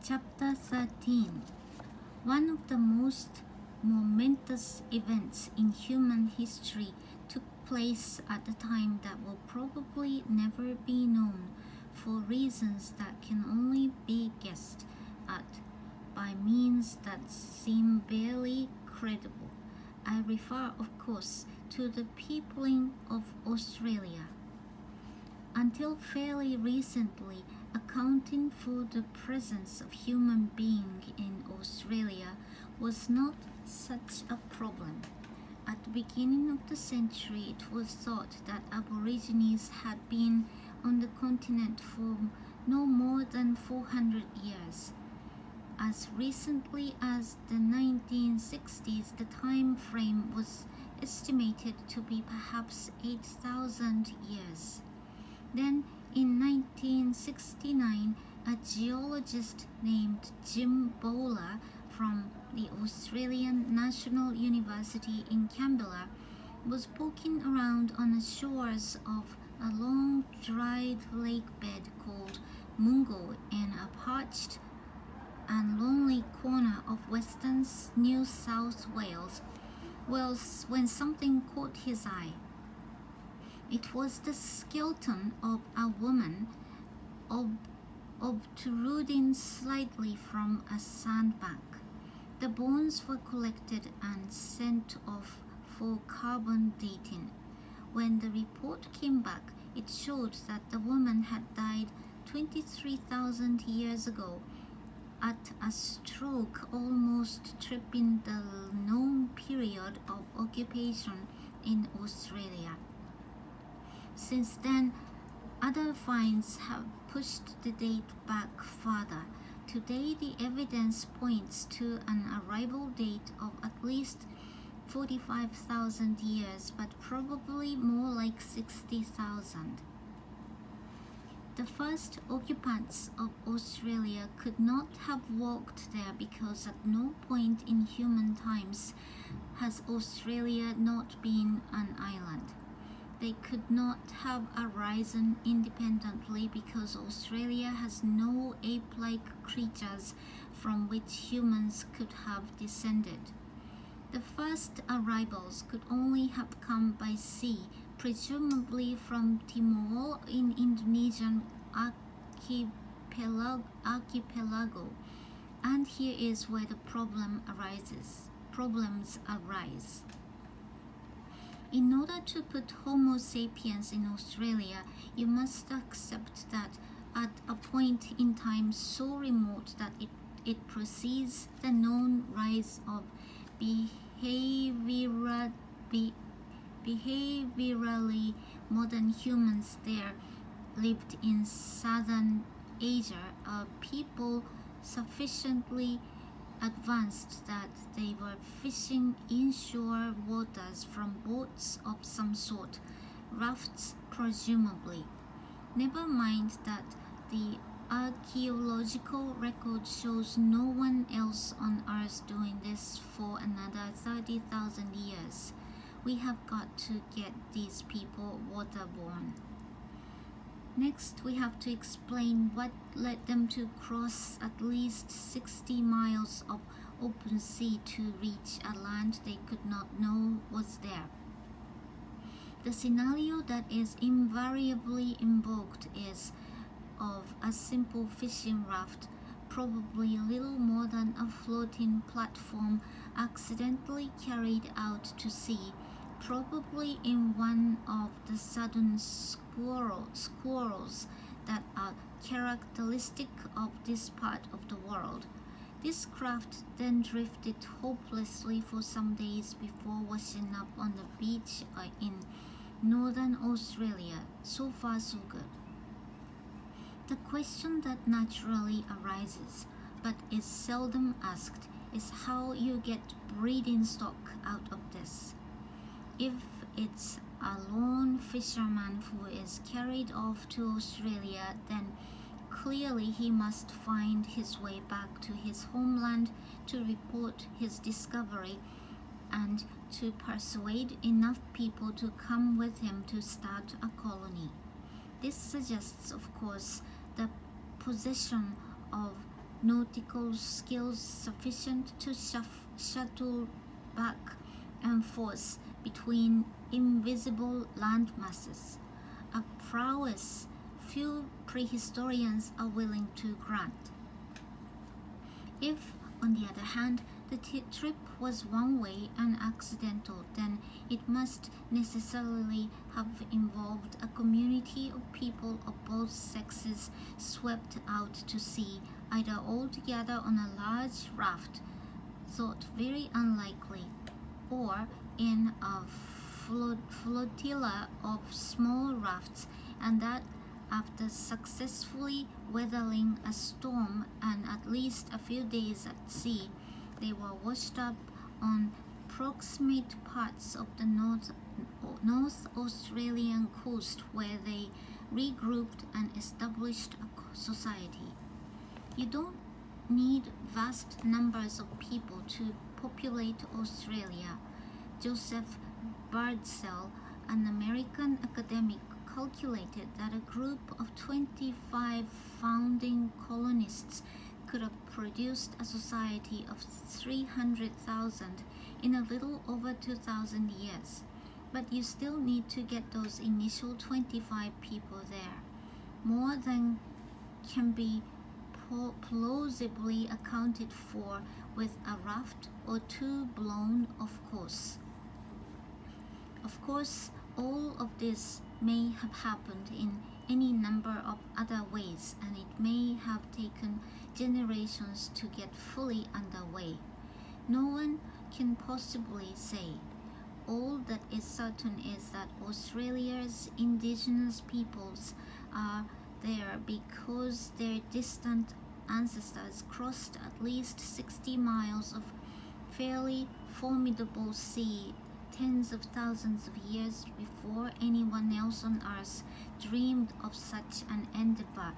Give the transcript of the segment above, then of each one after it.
Chapter 13. One of the most momentous events in human history took place at a time that will probably never be known for reasons that can only be guessed at by means that seem barely credible. I refer, of course, to the peopling of Australia. Until fairly recently, accounting for the presence of human beings in Australia was not such a problem. At the beginning of the century, it was thought that Aborigines had been on the continent for no more than 400 years. As recently as the 1960s, the time frame was estimated to be perhaps 8,000 years. Then, in 1969, a geologist named Jim Bowler from the Australian National University in Canberra was walking around on the shores of a long dried lake bed called Mungo in a parched and lonely corner of western New South Wales when something caught his eye. It was the skeleton of a woman obtruding slightly from a sandbank. The bones were collected and sent off for carbon dating. When the report came back, it showed that the woman had died 23,000 years ago at a stroke, almost tripping the known period of occupation in Australia. Since then, other finds have pushed the date back further. Today, the evidence points to an arrival date of at least 45,000 years, but probably more like 60,000. The first occupants of Australia could not have walked there because at no point in human times has Australia not been an island. They could not have arisen independently because Australia has no ape-like creatures from which humans could have descended. The first arrivals could only have come by sea, presumably from Timor in Indonesian archipelago. And here is where the problems arise. In order to put Homo sapiens in Australia, you must accept that at a point in time so remote that it precedes the known rise of behaviorally modern humans, there lived in southern Asia a people sufficiently advanced that they were fishing inshore waters from boats of some sort, rafts presumably. Never mind that the archaeological record shows no one else on earth doing this for another 30,000 years. We have got to get these people waterborne. Next, we have to explain what led them to cross at least 60 miles of open sea to reach a land they could not know was there. The scenario that is invariably invoked is of a simple fishing raft, probably little more than a floating platform accidentally carried out to sea, probably in one of the sudden squalls that are characteristic of this part of the world. This craft then drifted hopelessly for some days before washing up on the beach in northern Australia. So far, so good. The question that naturally arises, but is seldom asked, is how you get breeding stock out of this. If it's a lone fisherman who is carried off to Australia, then clearly he must find his way back to his homeland to report his discovery and to persuade enough people to come with him to start a colony. This suggests, of course, the possession of nautical skills sufficient to shuttle back and forth between invisible land masses, a prowess few prehistorians are willing to grant. If, on the other hand, the trip was one way and accidental, then it must necessarily have involved a community of people of both sexes swept out to sea, either all together on a large raft, thought very unlikely, or in a flotilla of small rafts, and that after successfully weathering a storm and at least a few days at sea, they were washed up on proximate parts of the North Australian coast, where they regrouped and established a society. You don't need vast numbers of people to populate Australia. Joseph Birdsell, an American academic, calculated that a group of 25 founding colonists could have produced a society of 300,000 in a little over 2,000 years. But you still need to get those initial 25 people there. More than can be plausibly accounted for with a raft or two blown off course. Of course, all of this may have happened in any number of other ways, and it may have taken generations to get fully underway. No one can possibly say. All that is certain is that Australia's indigenous peoples are there because their distant ancestors crossed at least 60 miles of fairly formidable sea tens of thousands of years before anyone else on earth dreamed of such an endeavor,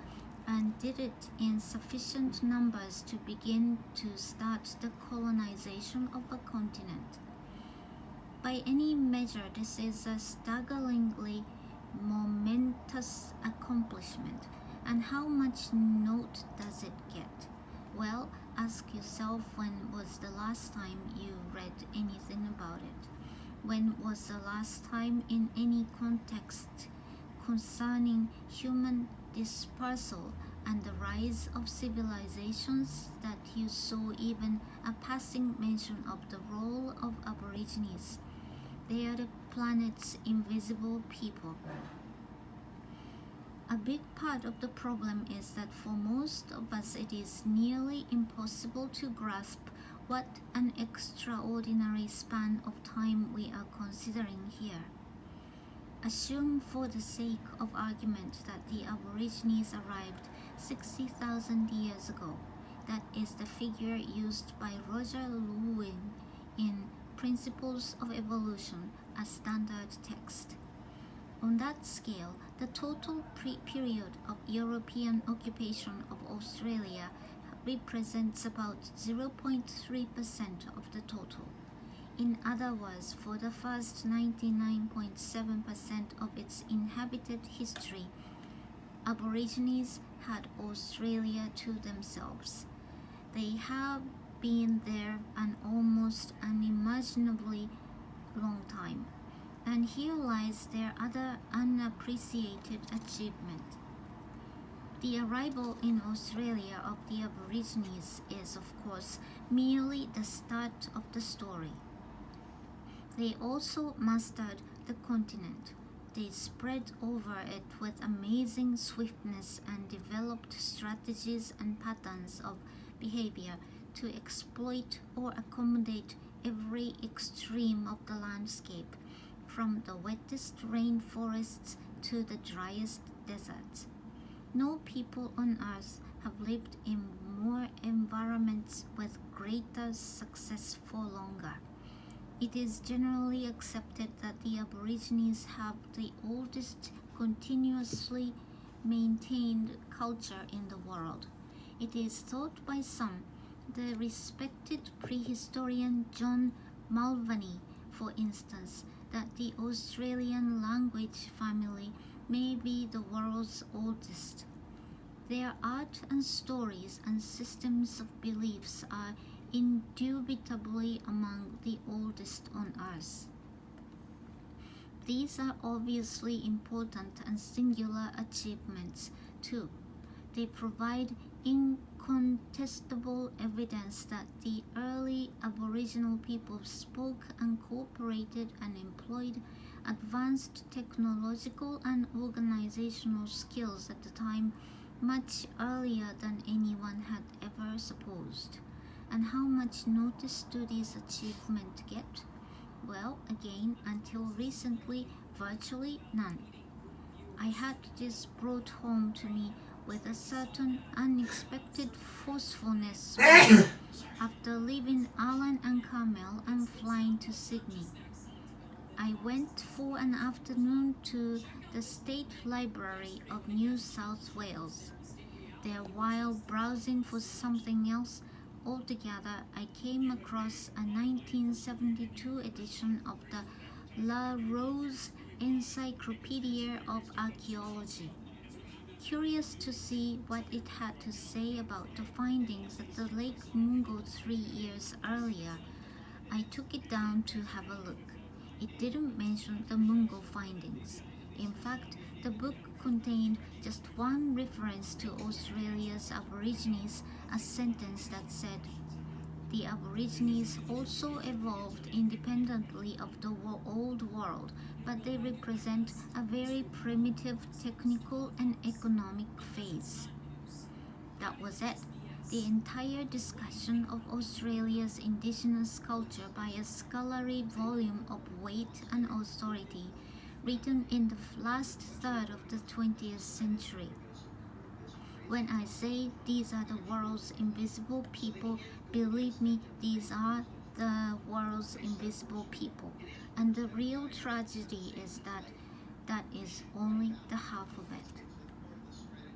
and did it in sufficient numbers to begin to start the colonization of a continent. By any measure, this is a staggeringly momentous accomplishment. And how much note does it get? Well, ask yourself, when was the last time you read anything about it? When was the last time in any context concerning human dispersal and the rise of civilizations that you saw even a passing mention of the role of Aborigines? They are the planet's invisible people. A big part of the problem is that for most of us it is nearly impossible to grasp what an extraordinary span of time we are considering here. Assume for the sake of argument that the Aborigines arrived 60,000 years ago. That is the figure used by Roger Lewin in Principles of Evolution, a standard text. On that scale, the total period of European occupation of Australia represents about 0.3% of the total. In other words, for the first 99.7% of its inhabited history, Aborigines had Australia to themselves. They have been there an almost unimaginably long time. And here lies their other unappreciated achievement. The arrival in Australia of the Aborigines is, of course, merely the start of the story. They also mastered the continent. They spread over it with amazing swiftness and developed strategies and patterns of behavior to exploit or accommodate every extreme of the landscape, from the wettest rainforests to the driest deserts. No people on earth have lived in more environments with greater success for longer. It is generally accepted that the Aborigines have the oldest continuously maintained culture in the world. It is thought by some, the respected prehistorian John Mulvaney, for instance, that the Australian language family may be the world's oldest. Their art and stories and systems of beliefs are indubitably among the oldest on earth. These are obviously important and singular achievements too. They provide incontestable evidence that the early Aboriginal people spoke and cooperated and employed advanced technological and organizational skills at the time much earlier than anyone had ever supposed. And how much notice do these achievements get? Well, again, until recently, virtually none. I had this brought home to me with a certain unexpected forcefulness after leaving Alan and Carmel and flying to Sydney. I went for an afternoon to the State Library of New South Wales. There, while browsing for something else altogether, I came across a 1972 edition of the La Rose Encyclopedia of Archaeology. Curious to see what it had to say about the findings at the Lake Mungo 3 years earlier, I took it down to have a look. It didn't mention the Mungo findings. In fact, the book contained just one reference to Australia's Aborigines, a sentence that said, "The Aborigines also evolved independently of the Old World, but they represent a very primitive technical and economic phase." That was it. The entire discussion of Australia's indigenous culture by a scholarly volume of weight and authority, written in the last third of the 20th century. When I say these are the world's invisible people, believe me, these are the world's invisible people. And the real tragedy is that that is only the half of it.